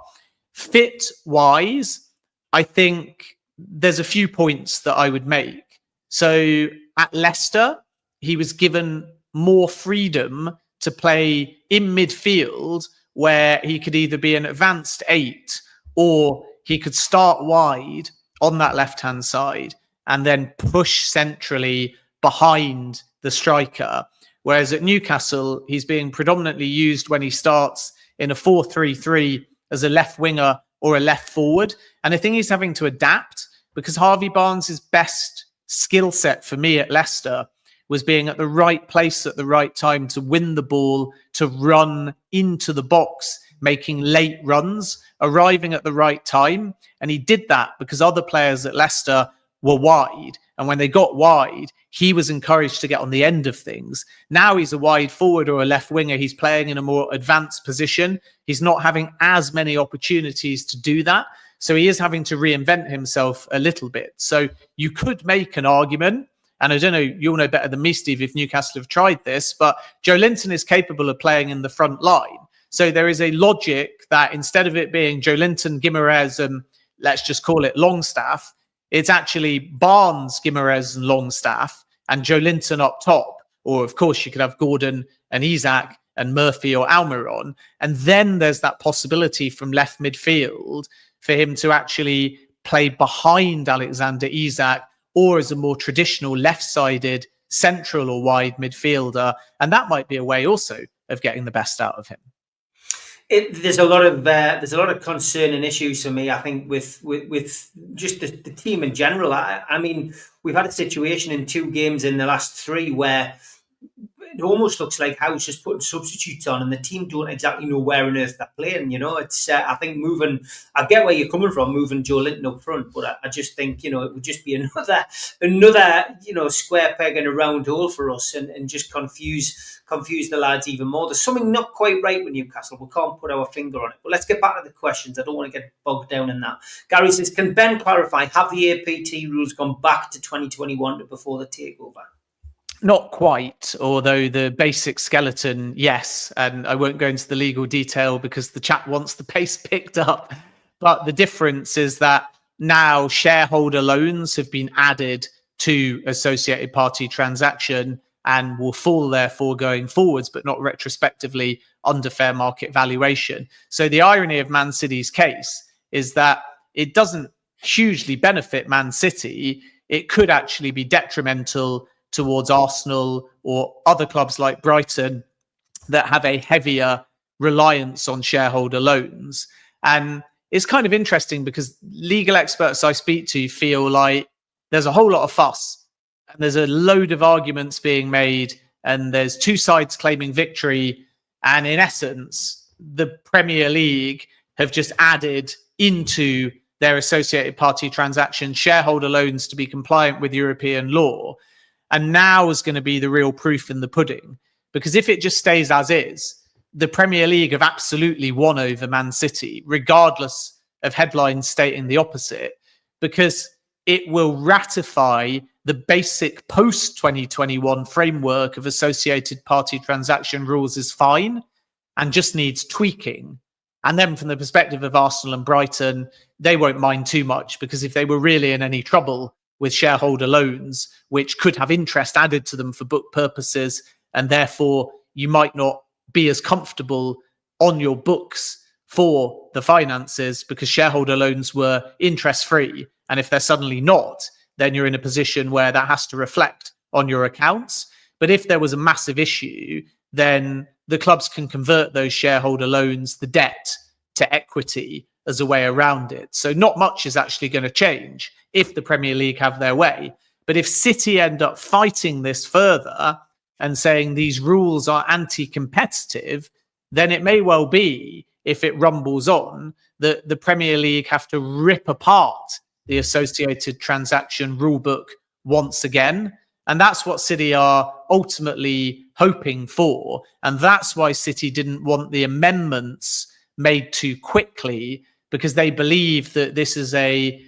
Fit-wise, I think there's a few points that I would make. So at Leicester, he was given more freedom to play in midfield, where he could either be an advanced 8 or he could start wide on that left-hand side and then push centrally behind the striker. Whereas at Newcastle, he's being predominantly used when he starts in a 4-3-3 as a left winger or a left forward. And I think he's having to adapt, because Harvey Barnes' best skill set for me at Leicester was being at the right place at the right time to win the ball, to run into the box, making late runs, arriving at the right time. And he did that because other players at Leicester were wide. And when they got wide, he was encouraged to get on the end of things. Now he's a wide forward or a left winger. He's playing in a more advanced position. He's not having as many opportunities to do that. So he is having to reinvent himself a little bit. So you could make an argument, and I don't know, you'll know better than me, Steve, if Newcastle have tried this, but Joe Linton is capable of playing in the front line. So there is a logic that instead of it being Joe Linton, Guimaraes, and let's just call it Longstaff, it's actually Barnes, Guimaraes, and Longstaff, and Joe Linton up top. Or, of course, you could have Gordon and Isak and Murphy or Almiron. And then there's that possibility from left midfield for him to actually play behind Alexander Isak, or as a more traditional left-sided central or wide midfielder. And that might be a way also of getting the best out of him. There's a lot of concerning issues for me, I think, with just the team in general. I mean, we've had a situation in 2 games in the last 3 where it almost looks like House just putting substitutes on, and the team don't exactly know where on earth they're playing. It's I think I get where you're coming from, moving Joe Linton up front, but I just think it would just be another square peg in a round hole for us, and just confuse the lads even more. There's something not quite right with Newcastle. We can't put our finger on it. But let's get back to the questions. I don't want to get bogged down in that. Gary says, can Ben clarify, have the APT rules gone back to 2021 before the takeover? Not quite, although the basic skeleton, yes. And I won't go into the legal detail because the chat wants the pace picked up. But the difference is that now shareholder loans have been added to associated party transaction and will fall therefore going forwards, but not retrospectively under fair market valuation. So the irony of Man City's case is that it doesn't hugely benefit Man City. It could actually be detrimental towards Arsenal or other clubs like Brighton that have a heavier reliance on shareholder loans. And it's kind of interesting because legal experts I speak to feel like there's a whole lot of fuss and there's a load of arguments being made and there's two sides claiming victory. And in essence, the Premier League have just added into their associated party transaction shareholder loans to be compliant with European law. And now is going to be the real proof in the pudding. Because if it just stays as is, the Premier League have absolutely won over Man City, regardless of headlines stating the opposite, because it will ratify the basic post-2021 framework of associated party transaction rules is fine and just needs tweaking. And then from the perspective of Arsenal and Brighton, they won't mind too much, because if they were really in any trouble with shareholder loans, which could have interest added to them for book purposes, and therefore you might not be as comfortable on your books for the finances because shareholder loans were interest-free. And if they're suddenly not, then you're in a position where that has to reflect on your accounts. But if there was a massive issue, then the clubs can convert those shareholder loans, the debt, to equity as a way around it. So not much is actually going to change if the Premier League have their way. But if City end up fighting this further and saying these rules are anti-competitive, then it may well be, if it rumbles on, that the Premier League have to rip apart the associated transaction rulebook once again. And that's what City are ultimately hoping for. And that's why City didn't want the amendments made too quickly, because they believe that this is a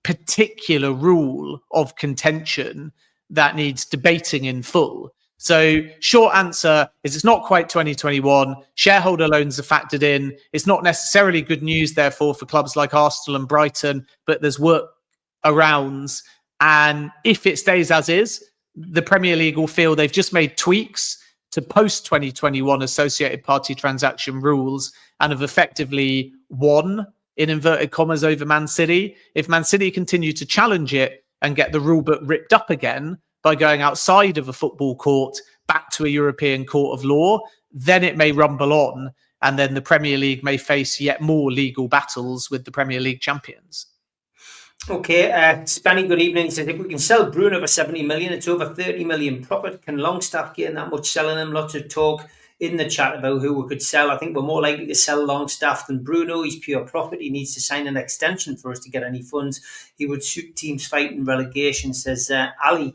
particular rule of contention that needs debating in full. So short answer is it's not quite 2021. Shareholder loans are factored in. It's not necessarily good news, therefore, for clubs like Arsenal and Brighton, but there's workarounds. And if it stays as is, the Premier League will feel they've just made tweaks to post-2021 associated party transaction rules and have effectively won, in inverted commas, over Man City. If Man City continue to challenge it and get the rulebook ripped up again by going outside of a football court back to a European court of law, then it may rumble on, and then the Premier League may face yet more legal battles with the Premier League champions. Okay, Spenny, good evening. He said, if we can sell Bruno for 70 million, it's over 30 million profit. Can Longstaff gain that much selling him? Lots of talk in the chat about who we could sell. I think we're more likely to sell Longstaff than Bruno. He's pure profit. He needs to sign an extension for us to get any funds. He would suit teams fighting relegation, says Ali.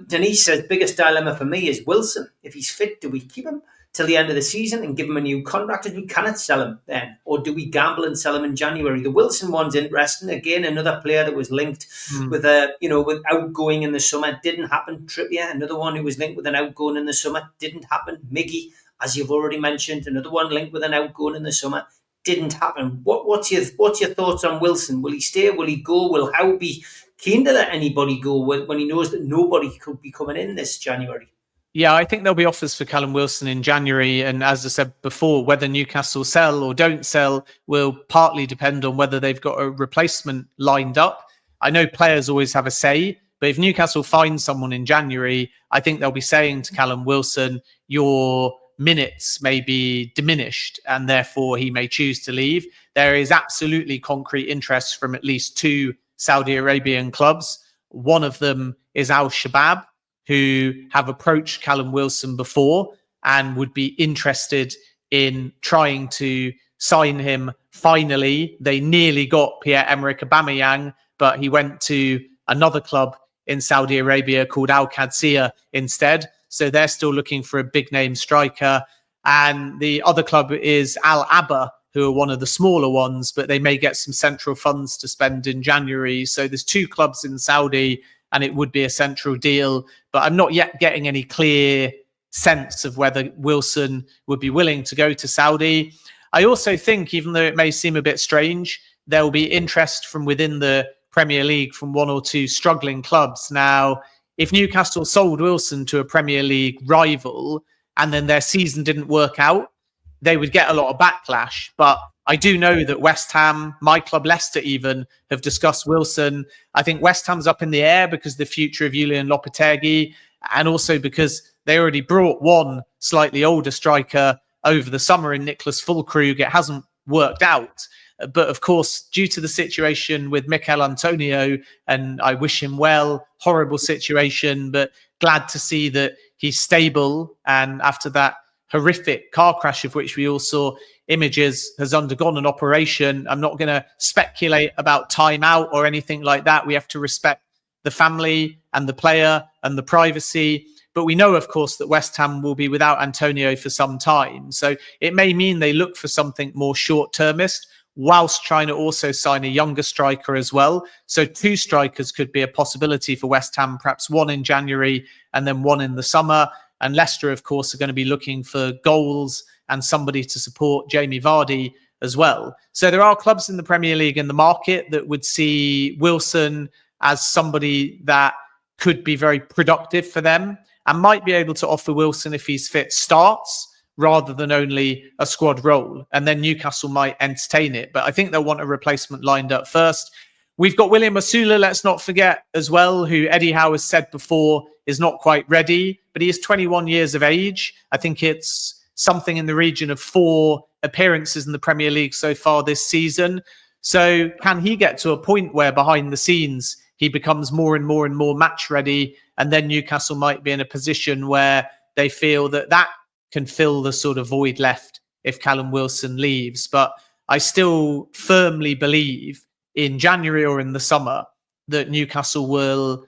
Denise says, biggest dilemma for me is Wilson. If he's fit, do we keep him till the end of the season and give him a new contract, as we cannot sell him then? Or do we gamble and sell him in January? The Wilson one's interesting. Again, another player that was linked with with outgoing in the summer. Didn't happen. Trippier, another one who was linked with an outgoing in the summer. Didn't happen. Miggy, as you've already mentioned, another one linked with an outgoing in the summer. Didn't happen. What's your thoughts on Wilson? Will he stay? Will he go? Will Howe be keen to let anybody go when he knows that nobody could be coming in this January? Yeah, I think there'll be offers for Callum Wilson in January. And as I said before, whether Newcastle sell or don't sell will partly depend on whether they've got a replacement lined up. I know players always have a say, but if Newcastle find someone in January, I think they'll be saying to Callum Wilson, your minutes may be diminished and therefore he may choose to leave. There is absolutely concrete interest from at least two Saudi Arabian clubs. One of them is Al Shabab, who have approached Callum Wilson before and would be interested in trying to sign him. Finally, they nearly got Pierre-Emerick Aubameyang, but he went to another club in Saudi Arabia called Al Qadsiya instead. So they're still looking for a big name striker. And the other club is Al Abba, who are one of the smaller ones, but they may get some central funds to spend in January. So there's 2 clubs in Saudi and it would be a central deal. But I'm not yet getting any clear sense of whether Wilson would be willing to go to Saudi. I also think, even though it may seem a bit strange, there will be interest from within the Premier League from 1 or 2 struggling clubs. Now, if Newcastle sold Wilson to a Premier League rival and then their season didn't work out, they would get a lot of backlash. But I do know that West Ham, my club Leicester even, have discussed Wilson. I think West Ham's up in the air because of the future of Julian Lopetegui, and also because they already brought one slightly older striker over the summer in Nicholas Füllkrug. It hasn't worked out. But of course, due to the situation with Mikel Antonio, and I wish him well, horrible situation, but glad to see that he's stable. And after that horrific car crash of which we all saw images, has undergone an operation. I'm not going to speculate about time out or anything like that. We have to respect the family and the player and the privacy. But we know, of course, that West Ham will be without Antonio for some time. So it may mean they look for something more short-termist, whilst trying to also sign a younger striker as well. So 2 strikers could be a possibility for West Ham, perhaps one in January and then one in the summer. And Leicester, of course, are going to be looking for goals and somebody to support Jamie Vardy as well. So there are clubs in the Premier League in the market that would see Wilson as somebody that could be very productive for them and might be able to offer Wilson, if he's fit, starts rather than only a squad role. And then Newcastle might entertain it. But I think they'll want a replacement lined up first. We've got William Osula, let's not forget as well, who Eddie Howe has said before is not quite ready, but he is 21 years of age. I think it's something in the region of 4 appearances in the Premier League so far this season. So can he get to a point where behind the scenes he becomes more and more and more match ready, and then Newcastle might be in a position where they feel that that can fill the sort of void left if Callum Wilson leaves. But I still firmly believe in January or in the summer that Newcastle will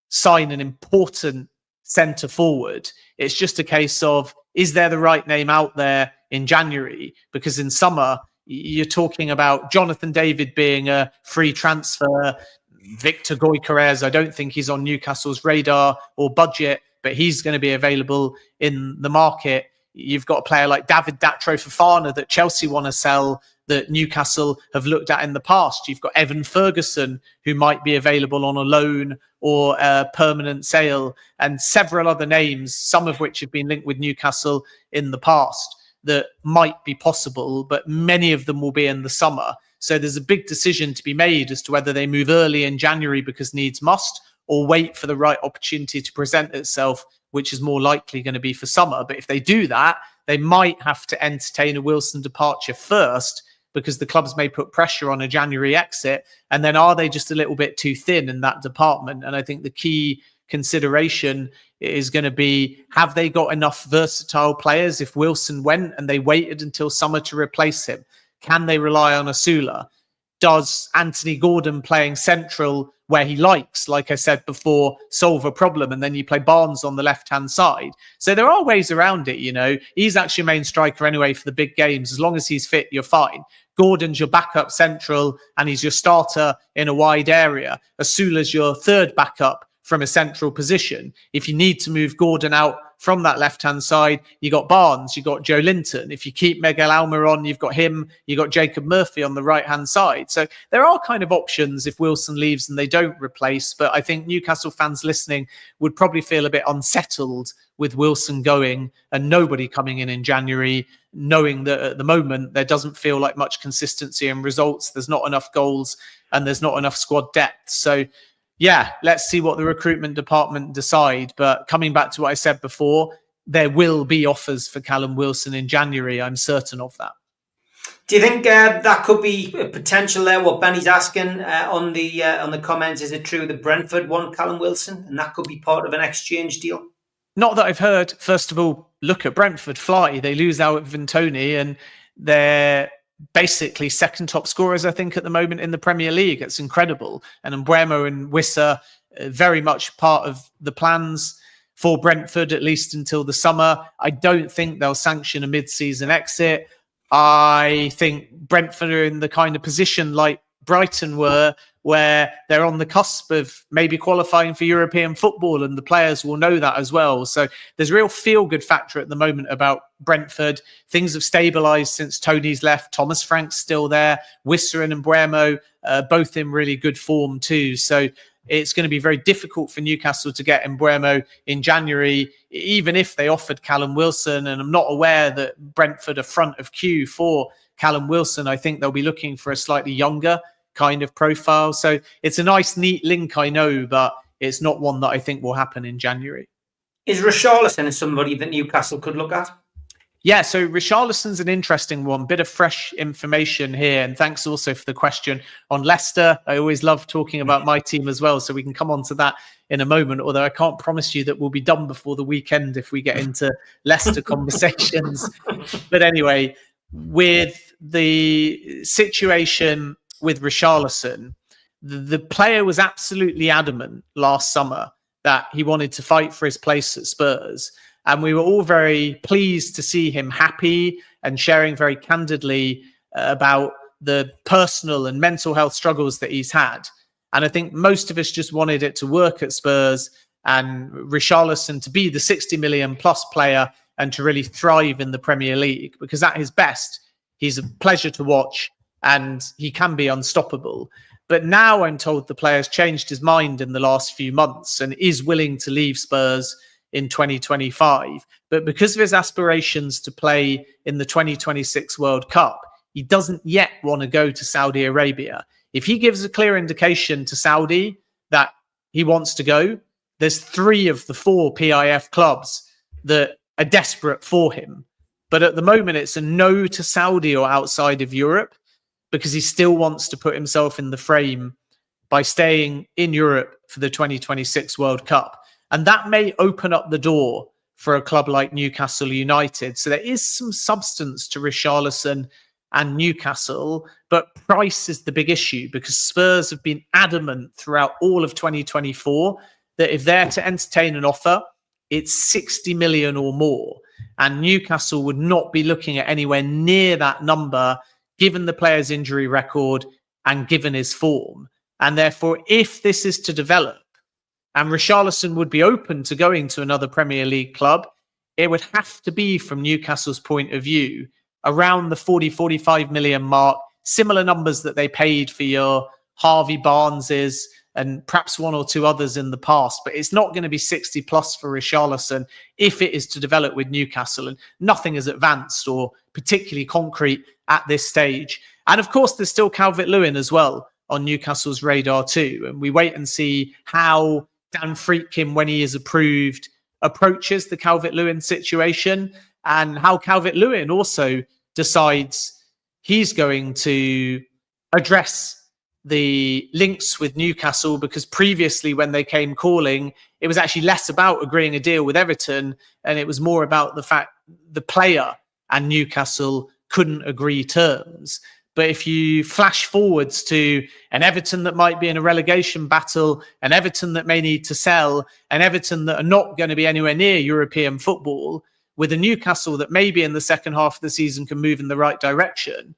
sign an important centre forward. It's just a case of, is there the right name out there in January? Because in summer, you're talking about Jonathan David being a free transfer. Victor Gyökeres, I don't think he's on Newcastle's radar or budget, but he's going to be available in the market. You've got a player like David Datro Fofana that Chelsea want to sell, that Newcastle have looked at in the past. You've got Evan Ferguson, who might be available on a loan or a permanent sale, and several other names, some of which have been linked with Newcastle in the past, that might be possible, but many of them will be in the summer. So there's a big decision to be made as to whether they move early in January because needs must, or wait for the right opportunity to present itself, which is more likely going to be for summer. But if they do that, they might have to entertain a Wilson departure first, because the clubs may put pressure on a January exit. And then are they just a little bit too thin in that department? And I think the key consideration is going to be, have they got enough versatile players if Wilson went and they waited until summer to replace him? Can they rely on Osula? Does Anthony Gordon playing central where he likes, like I said before, solve a problem? And then you play Barnes on the left-hand side. So there are ways around it, you know. He's actually a main striker anyway for the big games. As long as he's fit, you're fine. Gordon's your backup central and he's your starter in a wide area. Osula's your third backup from a central position. If you need to move Gordon out from that left-hand side, you got Barnes, you got Joe Linton. If you keep Miguel Almiron on, you've got him, you got Jacob Murphy on the right-hand side. So there are kind of options if Wilson leaves and they don't replace. But I think Newcastle fans listening would probably feel a bit unsettled with Wilson going and nobody coming in January, knowing that at the moment there doesn't feel like much consistency in results. There's not enough goals and there's not enough squad depth. So yeah, let's see what the recruitment department decide. But coming back to what I said before, there will be offers for Callum Wilson in January. I'm certain of that. Do you think that could be a potential there? What Benny's asking on the comments, is it true that Brentford won Callum Wilson, and that could be part of an exchange deal? Not that I've heard. First of all, look at Brentford fly. They lose out at Vintoni, and they're basically second top scorers, I think, at the moment in the Premier League. It's incredible. And Mbeumo and Wissa very much part of the plans for Brentford, at least until the summer. I don't think they'll sanction a mid-season exit. I think Brentford are in the kind of position like Brighton were, where they're on the cusp of maybe qualifying for European football, and the players will know that as well. So there's a real feel-good factor at the moment about Brentford. Things have stabilised since Tony's left. Thomas Frank's still there. Wissa and Mbeumo both in really good form too. So it's going to be very difficult for Newcastle to get Mbeumo in January, even if they offered Callum Wilson. And I'm not aware that Brentford are front of queue for Callum Wilson. I think they'll be looking for a slightly younger kind of profile. So it's a nice, neat link, I know, but it's not one that I think will happen in January. Is Richarlison somebody that Newcastle could look at? Yeah, so Richarlison's an interesting one. Bit of fresh information here. And thanks also for the question on Leicester. I always love talking about my team as well, so we can come on to that in a moment, although I can't promise you that we'll be done before the weekend if we get into Leicester conversations. But anyway, with the situation with Richarlison, the player was absolutely adamant last summer that he wanted to fight for his place at Spurs. And we were all very pleased to see him happy and sharing very candidly about the personal and mental health struggles that he's had. And I think most of us just wanted it to work at Spurs and Richarlison to be the 60 million plus player and to really thrive in the Premier League, because at his best, he's a pleasure to watch and he can be unstoppable. But now I'm told the player's changed his mind in the last few months and is willing to leave Spurs in 2025. But because of his aspirations to play in the 2026 World Cup, he doesn't yet want to go to Saudi Arabia. If he gives a clear indication to Saudi that he wants to go, there's 3 of the 4 PIF clubs that are desperate for him. But at the moment, it's a no to Saudi or outside of Europe, because he still wants to put himself in the frame by staying in Europe for the 2026 World Cup. And that may open up the door for a club like Newcastle United. So there is some substance to Richarlison and Newcastle, but price is the big issue, because Spurs have been adamant throughout all of 2024 that if they're to entertain an offer, it's 60 million or more. And Newcastle would not be looking at anywhere near that number, given the player's injury record and given his form. And therefore, if this is to develop, and Richarlison would be open to going to another Premier League club, it would have to be, from Newcastle's point of view, around the 40, 45 million mark, similar numbers that they paid for your Harvey Barneses and perhaps 1 or 2 others in the past. But it's not going to be 60 plus for Richarlison if it is to develop with Newcastle. And nothing is advanced or particularly concrete at this stage. And of course, there's still Calvert-Lewin as well on Newcastle's radar too. And we wait and see how Dan Friedkin, when he is approved, approaches the Calvert-Lewin situation, and how Calvert-Lewin also decides he's going to address the links with Newcastle, because previously when they came calling, it was actually less about agreeing a deal with Everton, and it was more about the fact the player and Newcastle couldn't agree terms. But if you flash forwards to an Everton that might be in a relegation battle, an Everton that may need to sell, an Everton that are not going to be anywhere near European football, with a Newcastle that maybe in the second half of the season can move in the right direction,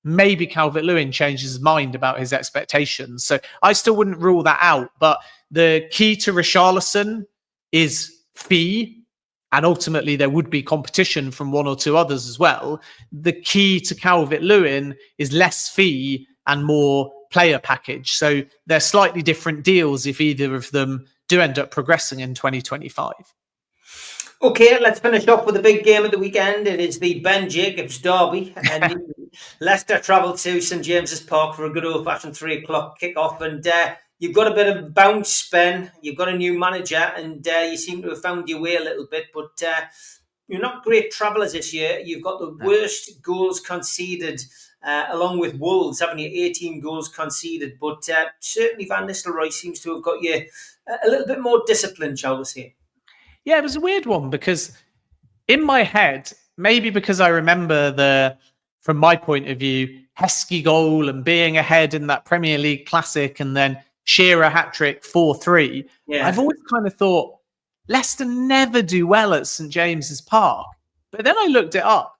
maybe Calvert-Lewin changes his mind about his expectations. So I still wouldn't rule that out. But the key to Richarlison is fee. And ultimately, there would be competition from 1 or 2 others as well. The key to Calvert-Lewin is less fee and more player package. So they're slightly different deals if either of them do end up progressing in 2025. Okay, let's finish off with the big game of the weekend. It is the Ben Jacobs derby. And Leicester travel to St James's Park for a good old-fashioned 3 o'clock kickoff. And you've got a bit of bounce, Ben. You've got a new manager, and you seem to have found your way a little bit. But you're not great travellers this year. You've got the worst goals conceded, along with Wolves, haven't you? 18 goals conceded. But certainly Van Nistelrooy seems to have got you a little bit more disciplined, shall we say. Yeah, it was a weird one because in my head, maybe because I remember from my point of view, Heskey goal and being ahead in that Premier League Classic and then Shearer hat-trick 4-3, I've always kind of thought Leicester never do well at St James's Park. But then I looked it up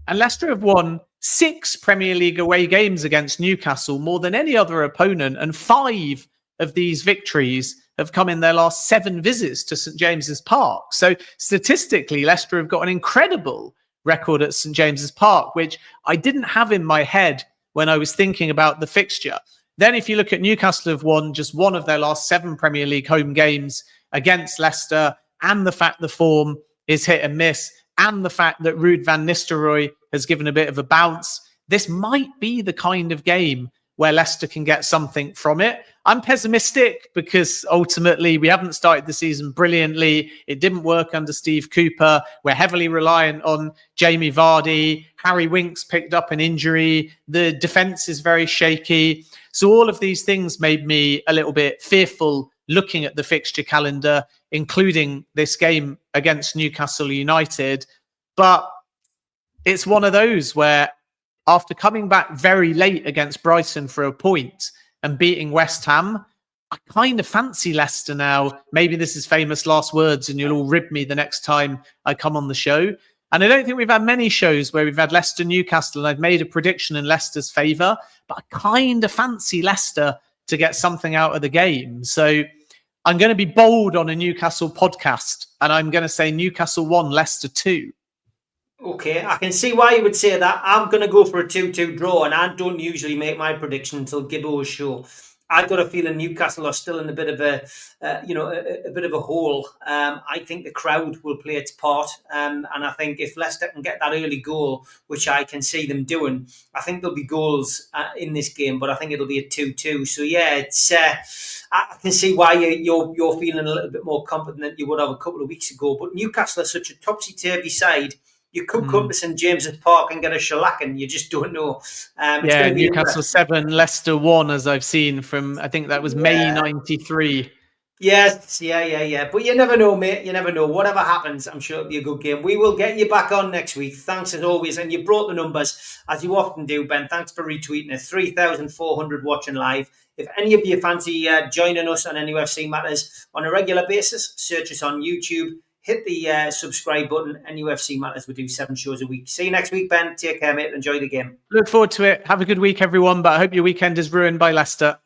and Leicester have won 6 Premier League away games against Newcastle, more than any other opponent, and 5 of these victories have come in their last 7 visits to St James's Park. So statistically, Leicester have got an incredible record at St James's Park, which I didn't have in my head when I was thinking about the fixture. Then if you look at Newcastle, have won just 1 of their last 7 Premier League home games against Leicester, and the fact the form is hit and miss, and the fact that Ruud van Nistelrooy has given a bit of a bounce, this might be the kind of game where Leicester can get something from it. I'm pessimistic because ultimately we haven't started the season brilliantly. It didn't work under Steve Cooper. We're heavily reliant on Jamie Vardy. Harry Winks picked up an injury. The defence is very shaky. So all of these things made me a little bit fearful looking at the fixture calendar, including this game against Newcastle United. But it's one of those where after coming back very late against Brighton for a point and beating West Ham, I kind of fancy Leicester now. Maybe this is famous last words and you'll all rib me the next time I come on the show. And I don't think we've had many shows where we've had Leicester Newcastle and I've made a prediction in Leicester's favour, but I kind of fancy Leicester to get something out of the game. So I'm going to be bold on a Newcastle podcast and I'm going to say Newcastle 1, Leicester 2. Okay, I can see why you would say that. I'm going to go for a 2-2 draw, and I don't usually make my prediction until Gibbo's show. I've got a feeling Newcastle are still in a bit of a bit of a hole. I think the crowd will play its part, and I think if Leicester can get that early goal, which I can see them doing, I think there'll be goals in this game. But I think it'll be a 2-2. So yeah, it's I can see why you're feeling a little bit more confident than you would have a couple of weeks ago. But Newcastle are such a topsy-turvy side. You could come to St James's Park and get a shellacking. You just don't know. Yeah, Newcastle 7, Leicester 1, as I've seen from, I think that was May 93. Yes, yeah. But you never know, mate. You never know. Whatever happens, I'm sure it'll be a good game. We will get you back on next week. Thanks as always. And you brought the numbers, as you often do, Ben. Thanks for retweeting it. 3,400 watching live. If any of you fancy joining us on NUFC Matters on a regular basis, search us on YouTube. Hit the subscribe button. NUFC Matters. We do 7 shows a week. See you next week, Ben. Take care, mate. Enjoy the game. Look forward to it. Have a good week, everyone. But I hope your weekend is ruined by Leicester.